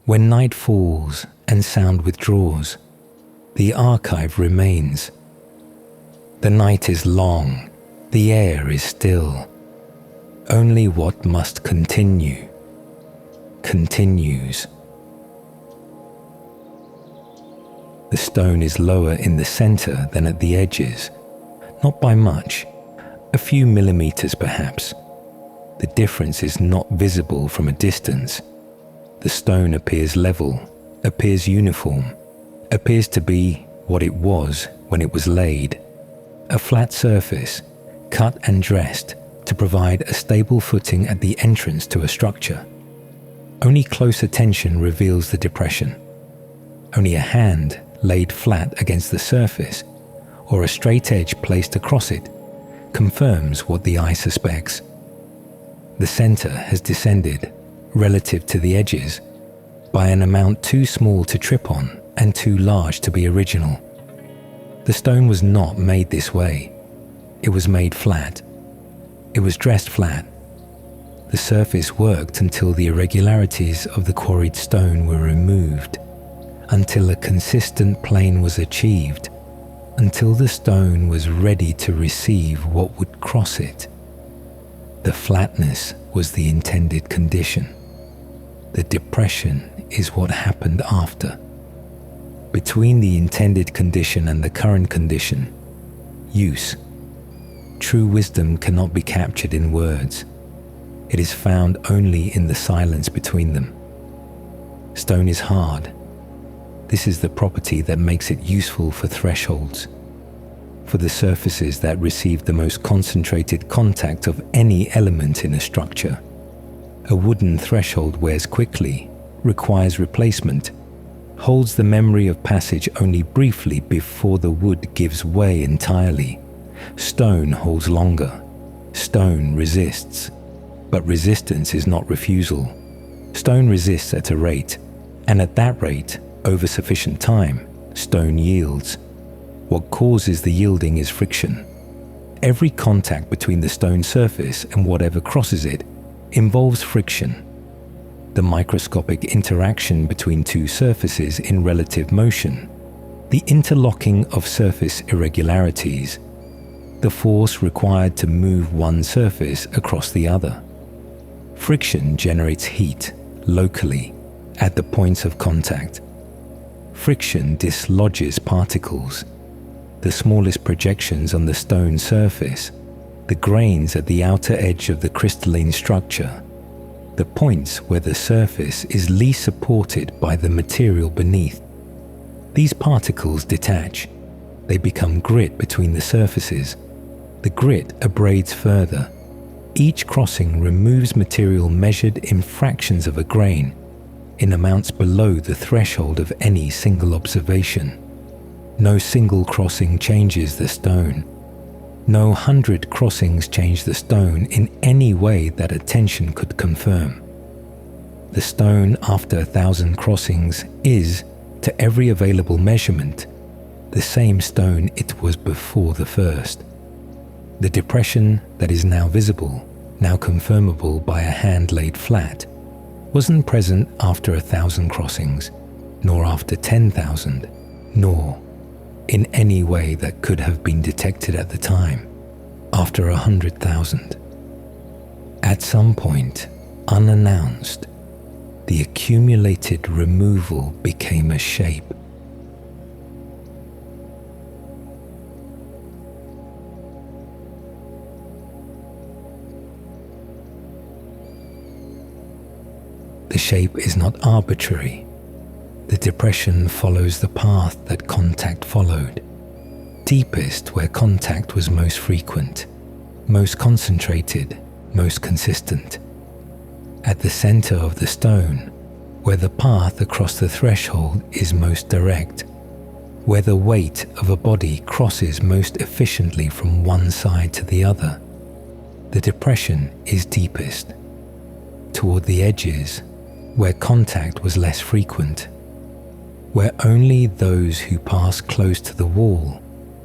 When night falls and sound withdraws, the archive remains. The night is long, the air is still. Only what must continue, continues. The stone is lower in the center than at the edges, not by much, a few millimeters perhaps. The difference is not visible from a distance. The stone appears level, appears uniform, appears to be what it was when it was laid, a flat surface, cut and dressed to provide a stable footing at the entrance to a structure. Only close attention reveals the depression. Only a hand laid flat against the surface, or a straight edge placed across it, confirms what the eye suspects. The center has descended, relative to the edges, by an amount too small to trip on and too large to be original. The stone was not made this way. It was made flat. It was dressed flat. The surface worked until the irregularities of the quarried stone were removed, until a consistent plane was achieved, until the stone was ready to receive what would cross it. The flatness was the intended condition. The depression is what happened after. Between the intended condition and the current condition, use. True wisdom cannot be captured in words. It is found only in the silence between them. Stone is hard. This is the property that makes it useful for thresholds, for the surfaces that receive the most concentrated contact of any element in a structure. A wooden threshold wears quickly, requires replacement, holds the memory of passage only briefly before the wood gives way entirely. Stone holds longer. Stone resists. But resistance is not refusal. Stone resists at a rate, and at that rate, over sufficient time, stone yields. What causes the yielding is friction. Every contact between the stone surface and whatever crosses it involves friction. The microscopic interaction between two surfaces in relative motion, the interlocking of surface irregularities, the force required to move one surface across the other. Friction generates heat locally at the points of contact. Friction dislodges particles, the smallest projections on the stone surface, the grains at the outer edge of the crystalline structure, the points where the surface is least supported by the material beneath. These particles detach. They become grit between the surfaces. The grit abrades further. Each crossing removes material measured in fractions of a grain, in amounts below the threshold of any single observation. No single crossing changes the stone. No 100 crossings change the stone in any way that attention could confirm. The stone after 1,000 crossings is, to every available measurement, the same stone it was before the first. The depression that is now visible, now confirmable by a hand laid flat, wasn't present after 1,000 crossings, nor after 10,000, nor in any way that could have been detected at the time, after 100,000. At some point, unannounced, the accumulated removal became a shape. The shape is not arbitrary. The depression follows the path that contact followed, deepest where contact was most frequent, most concentrated, most consistent. At the center of the stone, where the path across the threshold is most direct, where the weight of a body crosses most efficiently from one side to the other, the depression is deepest. Toward the edges, where contact was less frequent, where only those who passed close to the wall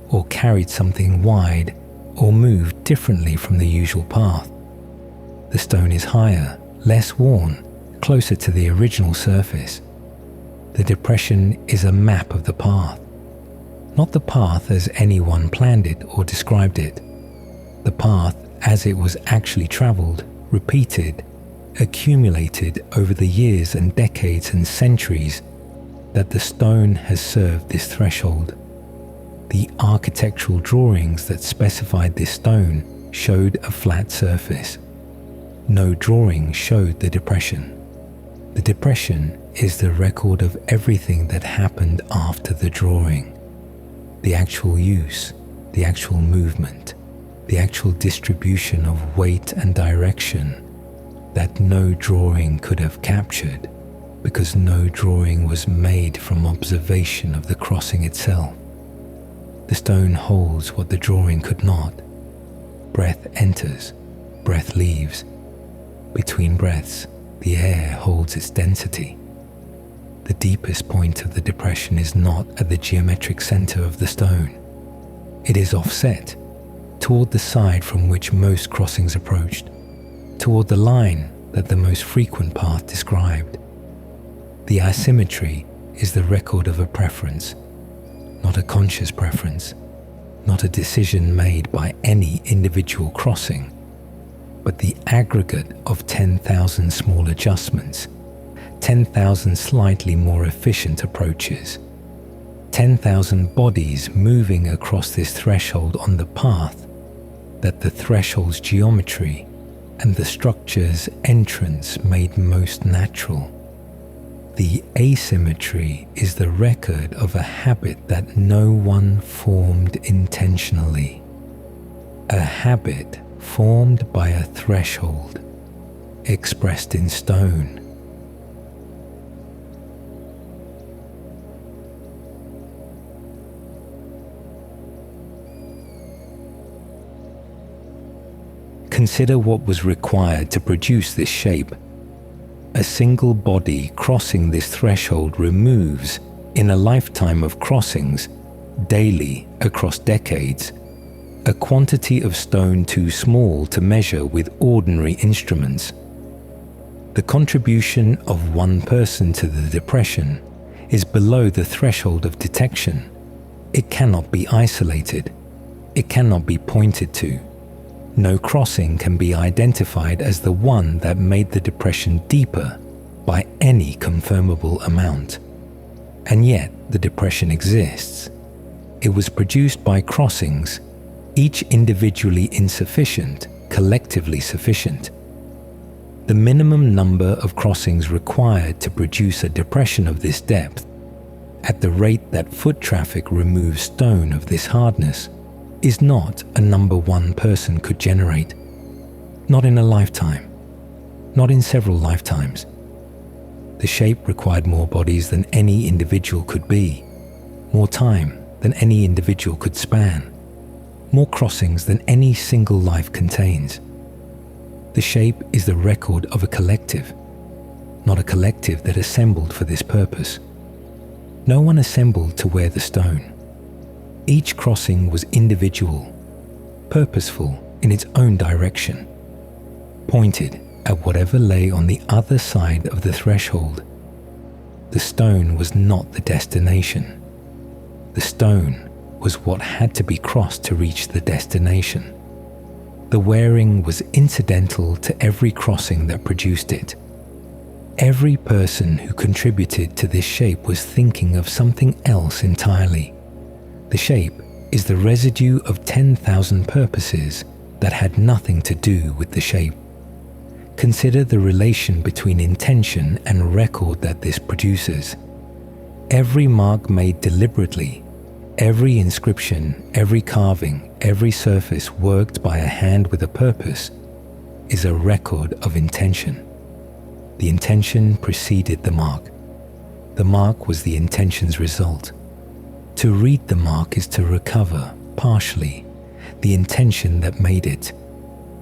or carried something wide or moved differently from the usual path. The stone is higher, less worn, closer to the original surface, The depression is a map of the path, not the path as anyone planned it or described it. The path as it was actually traveled, repeated, accumulated over the years and decades and centuries that the stone has served this threshold. The architectural drawings that specified this stone showed a flat surface. No drawing showed the depression. The depression is the record of everything that happened after the drawing. The actual use, the actual movement, the actual distribution of weight and direction that no drawing could have captured, because no drawing was made from observation of the crossing itself. The stone holds what the drawing could not. Breath enters, breath leaves. Between breaths, the air holds its density. The deepest point of the depression is not at the geometric center of the stone. It is offset, toward the side from which most crossings approached, toward the line that the most frequent path described. The asymmetry is the record of a preference, not a conscious preference, not a decision made by any individual crossing, but the aggregate of 10,000 small adjustments, 10,000 slightly more efficient approaches, 10,000 bodies moving across this threshold on the path that the threshold's geometry and the structure's entrance made most natural. The asymmetry is the record of a habit that no one formed intentionally. A habit formed by a threshold, expressed in stone. Consider what was required to produce this shape. A single body crossing this threshold removes, in a lifetime of crossings, daily across decades, a quantity of stone too small to measure with ordinary instruments. The contribution of one person to the depression is below the threshold of detection. It cannot be isolated. It cannot be pointed to. No crossing can be identified as the one that made the depression deeper by any confirmable amount. And yet the depression exists. It was produced by crossings, each individually insufficient, collectively sufficient. The minimum number of crossings required to produce a depression of this depth, at the rate that foot traffic removes stone of this hardness, is not a number one person could generate. Not in a lifetime. Not in several lifetimes. The shape required more bodies than any individual could be, more time than any individual could span, more crossings than any single life contains. The shape is the record of a collective, not a collective that assembled for this purpose. No one assembled to wear the stone. Each crossing was individual, purposeful in its own direction, pointed at whatever lay on the other side of the threshold. The stone was not the destination. The stone was what had to be crossed to reach the destination. The wearing was incidental to every crossing that produced it. Every person who contributed to this shape was thinking of something else entirely. The shape is the residue of 10,000 purposes that had nothing to do with the shape. Consider the relation between intention and record that this produces. Every mark made deliberately, every inscription, every carving, every surface worked by a hand with a purpose is a record of intention. The intention preceded the mark. The mark was the intention's result. To read the mark is to recover, partially, the intention that made it,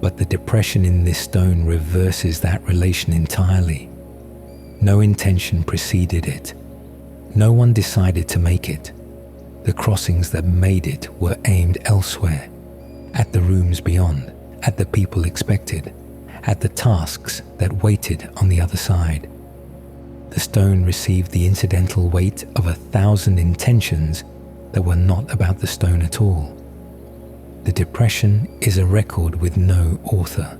but the depression in this stone reverses that relation entirely. No intention preceded it. No one decided to make it. The crossings that made it were aimed elsewhere, at the rooms beyond, at the people expected, at the tasks that waited on the other side. The stone received the incidental weight of 1,000 intentions that were not about the stone at all. The depression is a record with no author,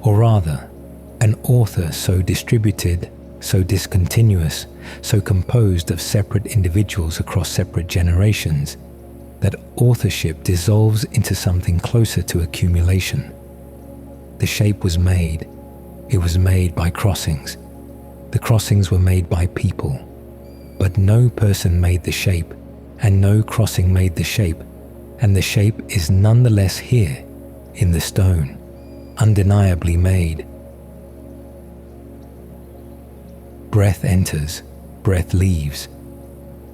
or rather, an author so distributed, so discontinuous, so composed of separate individuals across separate generations, that authorship dissolves into something closer to accumulation. The shape was made. It was made by crossings. The crossings were made by people. But no person made the shape, and no crossing made the shape, and the shape is nonetheless here, in the stone, undeniably made. Breath enters, breath leaves.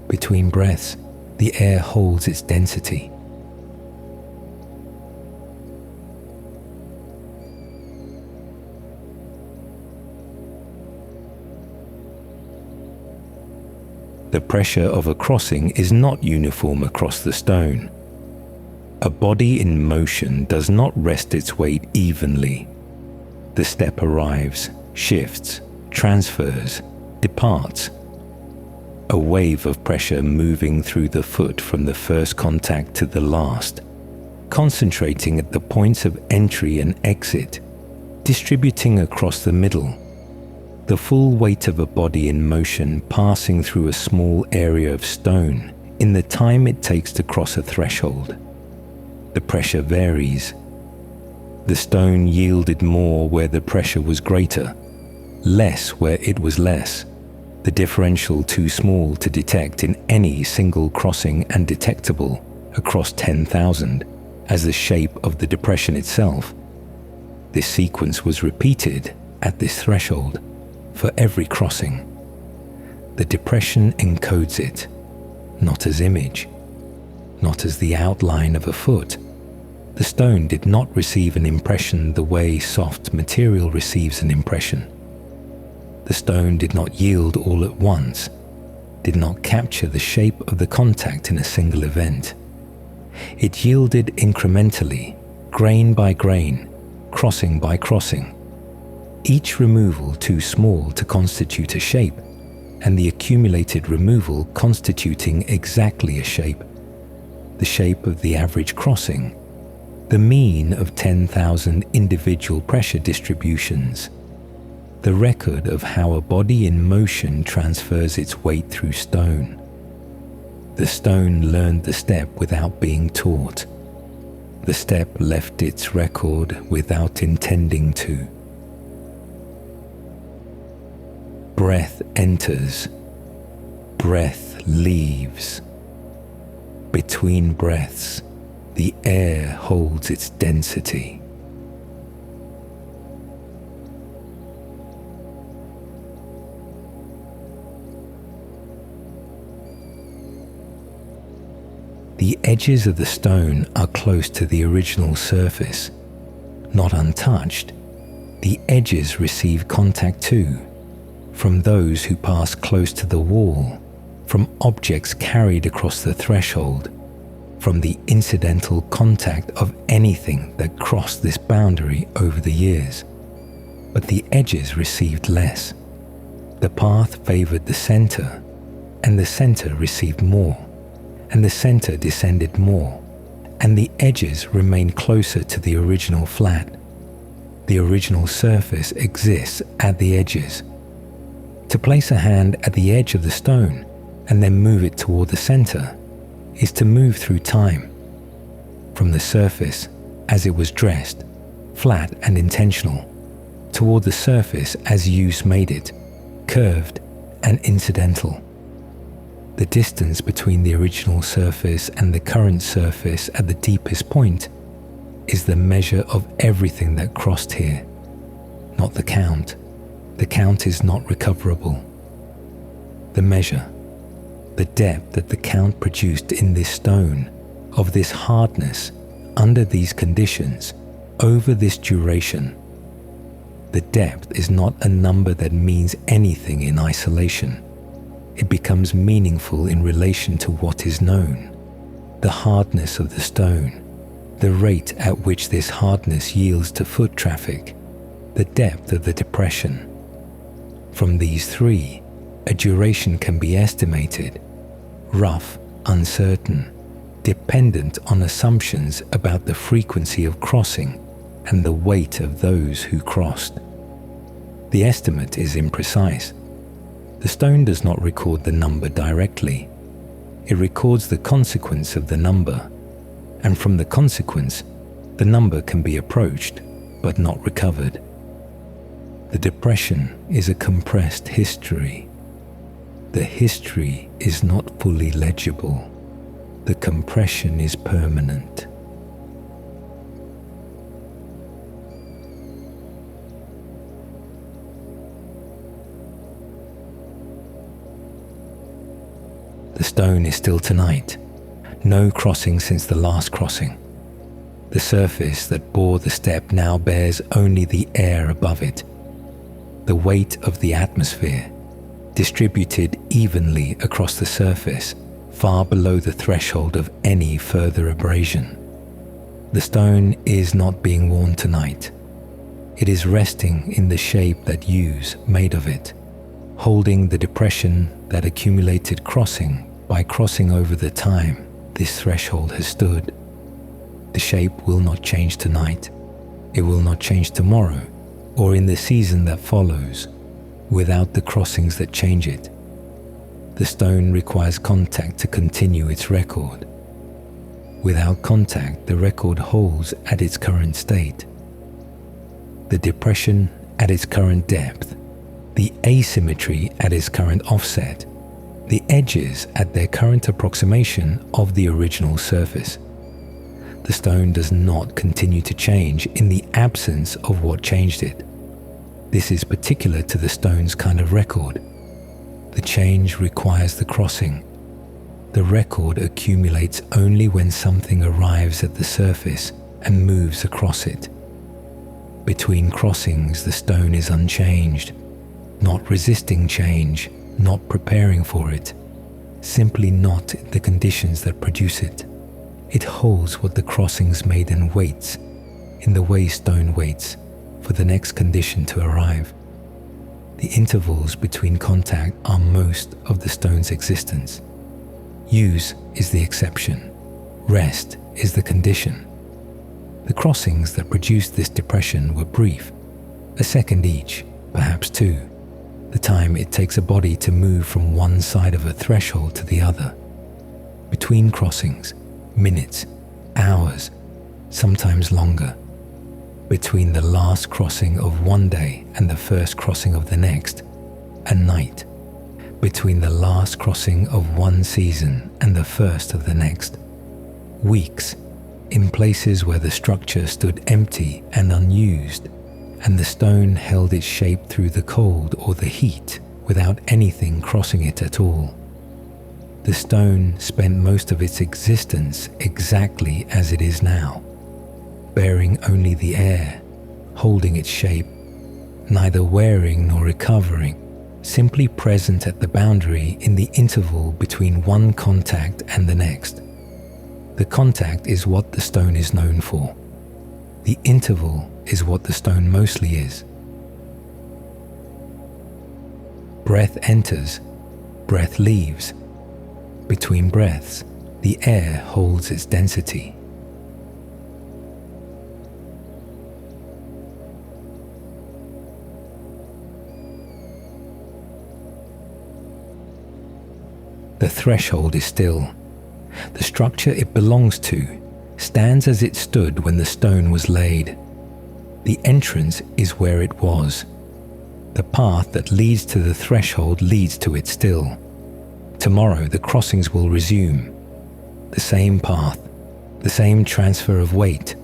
Between breaths, the air holds its density. The pressure of a crossing is not uniform across the stone. A body in motion does not rest its weight evenly. The step arrives, shifts, transfers, departs. A wave of pressure moving through the foot from the first contact to the last, concentrating at the points of entry and exit, distributing across the middle. The full weight of a body in motion passing through a small area of stone in the time it takes to cross a threshold. The pressure varies. The stone yielded more where the pressure was greater, less where it was less, the differential too small to detect in any single crossing and detectable across 10,000 as the shape of the depression itself. This sequence was repeated at this threshold for every crossing. The depression encodes it, not as image, not as the outline of a foot. The stone did not receive an impression the way soft material receives an impression. The stone did not yield all at once, did not capture the shape of the contact in a single event. It yielded incrementally, grain by grain, crossing by crossing, each removal too small to constitute a shape, and the accumulated removal constituting exactly a shape, the shape of the average crossing, the mean of 10,000 individual pressure distributions, the record of how a body in motion transfers its weight through stone. The stone learned the step without being taught. The step left its record without intending to. Breath enters, breath leaves. Between breaths, the air holds its density. The edges of the stone are close to the original surface, not untouched. The edges receive contact too, from those who pass close to the wall, from objects carried across the threshold, from the incidental contact of anything that crossed this boundary over the years. But the edges received less. The path favored the center, and the center received more, and the center descended more, and the edges remained closer to the original flat. The original surface exists at the edges. To place a hand at the edge of the stone and then move it toward the center is to move through time, from the surface as it was dressed, flat and intentional, toward the surface as use made it, curved and incidental. The distance between the original surface and the current surface at the deepest point is the measure of everything that crossed here, not the count. The count is not recoverable. The measure, the depth that the count produced in this stone, of this hardness, under these conditions, over this duration. The depth is not a number that means anything in isolation. It becomes meaningful in relation to what is known, the hardness of the stone, the rate at which this hardness yields to foot traffic, the depth of the depression. From these three, a duration can be estimated: rough, uncertain, dependent on assumptions about the frequency of crossing and the weight of those who crossed. The estimate is imprecise. The stone does not record the number directly. It records the consequence of the number, and from the consequence, the number can be approached but not recovered. The depression is a compressed history. The history is not fully legible. The compression is permanent. The stone is still tonight. No crossing since the last crossing. The surface that bore the step now bears only the air above it. The weight of the atmosphere, distributed evenly across the surface, far below the threshold of any further abrasion. The stone is not being worn tonight. It is resting in the shape that U's made of it, holding the depression that accumulated crossing by crossing over the time this threshold has stood. The shape will not change tonight. It will not change tomorrow or in the season that follows without the crossings that change it. The stone requires contact to continue its record. Without contact, the record holds at its current state. The depression at its current depth, the asymmetry at its current offset, the edges at their current approximation of the original surface. The stone does not continue to change in the absence of what changed it. This is particular to the stone's kind of record. The change requires the crossing. The record accumulates only when something arrives at the surface and moves across it. Between crossings, the stone is unchanged, not resisting change, not preparing for it, simply not the conditions that produce it. It holds what the crossings made and waits, in the way stone waits, for the next condition to arrive. The intervals between contact are most of the stone's existence. Use is the exception. Rest is the condition. The crossings that produced this depression were brief, a second each, perhaps two, the time it takes a body to move from one side of a threshold to the other. Between crossings, minutes, hours, sometimes longer. Between the last crossing of one day and the first crossing of the next, a night. Between the last crossing of one season and the first of the next, weeks, in places where the structure stood empty and unused, and the stone held its shape through the cold or the heat without anything crossing it at all. The stone spent most of its existence exactly as it is now, bearing only the air, holding its shape, neither wearing nor recovering, simply present at the boundary in the interval between one contact and the next. The contact is what the stone is known for. The interval is what the stone mostly is. Breath enters, breath leaves. Between breaths, the air holds its density. The threshold is still. The structure it belongs to stands as it stood when the stone was laid. The entrance is where it was. The path that leads to the threshold leads to it still. Tomorrow the crossings will resume. The same path, the same transfer of weight,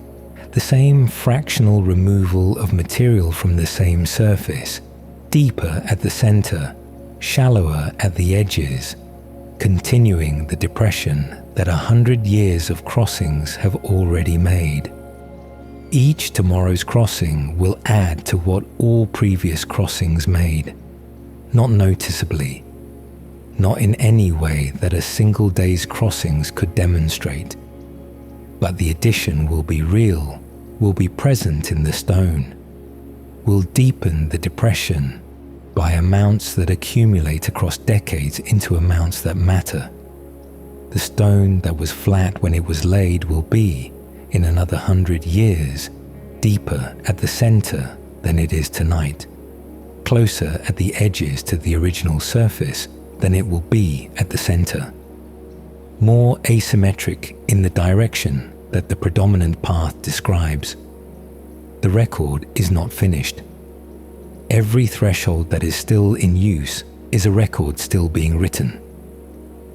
the same fractional removal of material from the same surface, deeper at the center, shallower at the edges, continuing the depression that 100 years of crossings have already made. Each tomorrow's crossing will add to what all previous crossings made, not noticeably, not in any way that a single day's crossings could demonstrate, but the addition will be real, will be present in the stone, will deepen the depression, by amounts that accumulate across decades into amounts that matter. The stone that was flat when it was laid will be, in another 100 years, deeper at the center than it is tonight, closer at the edges to the original surface than it will be at the center, more asymmetric in the direction that the predominant path describes. The record is not finished. Every threshold that is still in use is a record still being written.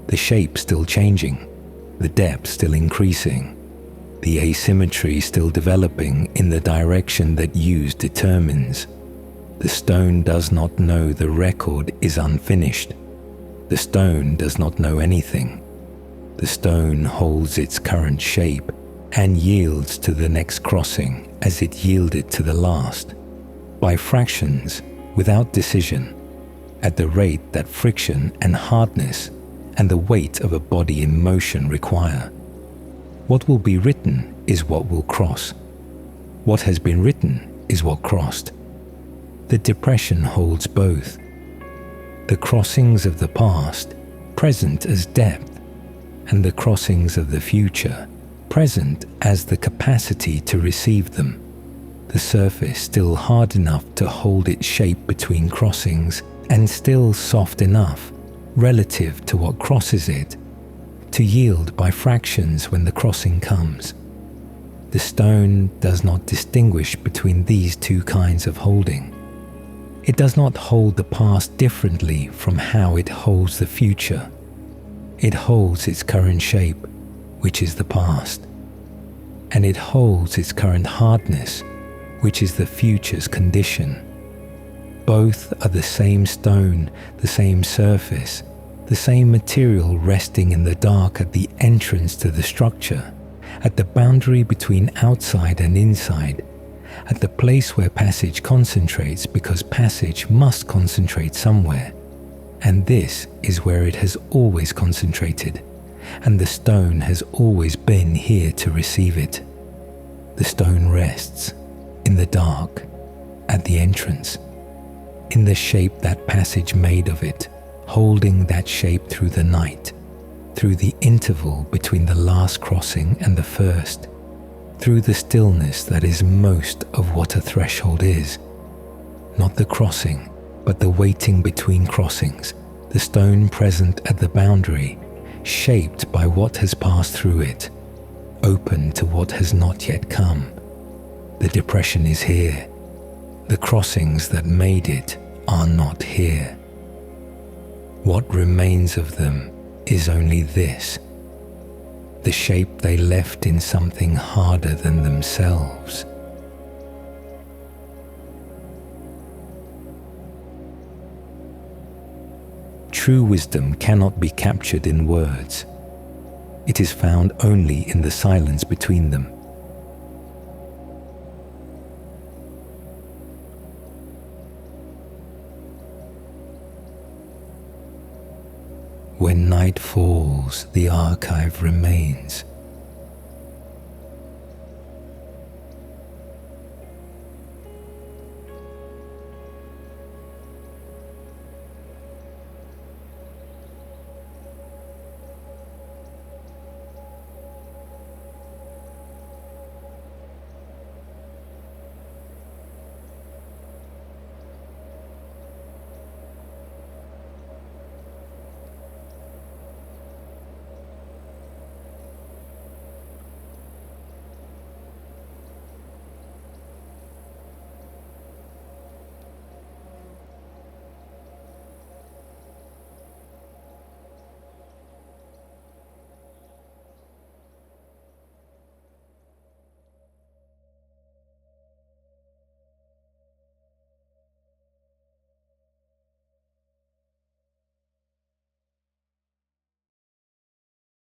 The shape still changing, the depth still increasing, the asymmetry still developing in the direction that use determines. The stone does not know the record is unfinished. The stone does not know anything. The stone holds its current shape and yields to the next crossing as it yielded to the last, by fractions, without decision, at the rate that friction and hardness and the weight of a body in motion require. What will be written is what will cross. What has been written is what crossed. The depression holds both. The crossings of the past, present as depth, and the crossings of the future, present as the capacity to receive them. The surface still hard enough to hold its shape between crossings and still soft enough, relative to what crosses it, to yield by fractions when the crossing comes. The stone does not distinguish between these two kinds of holding. It does not hold the past differently from how it holds the future. It holds its current shape, which is the past, and it holds its current hardness, which is the future's condition. Both are the same stone, the same surface, the same material resting in the dark at the entrance to the structure, at the boundary between outside and inside, at the place where passage concentrates because passage must concentrate somewhere. And this is where it has always concentrated, and the stone has always been here to receive it. The stone rests in the dark, at the entrance, in the shape that passage made of it, holding that shape through the night, through the interval between the last crossing and the first, through the stillness that is most of what a threshold is. Not the crossing, but the waiting between crossings, the stone present at the boundary, shaped by what has passed through it, open to what has not yet come. The depression is here. The crossings that made it are not here. What remains of them is only this, the shape they left in something harder than themselves. True wisdom cannot be captured in words. It is found only in the silence between them. When night falls, the archive remains.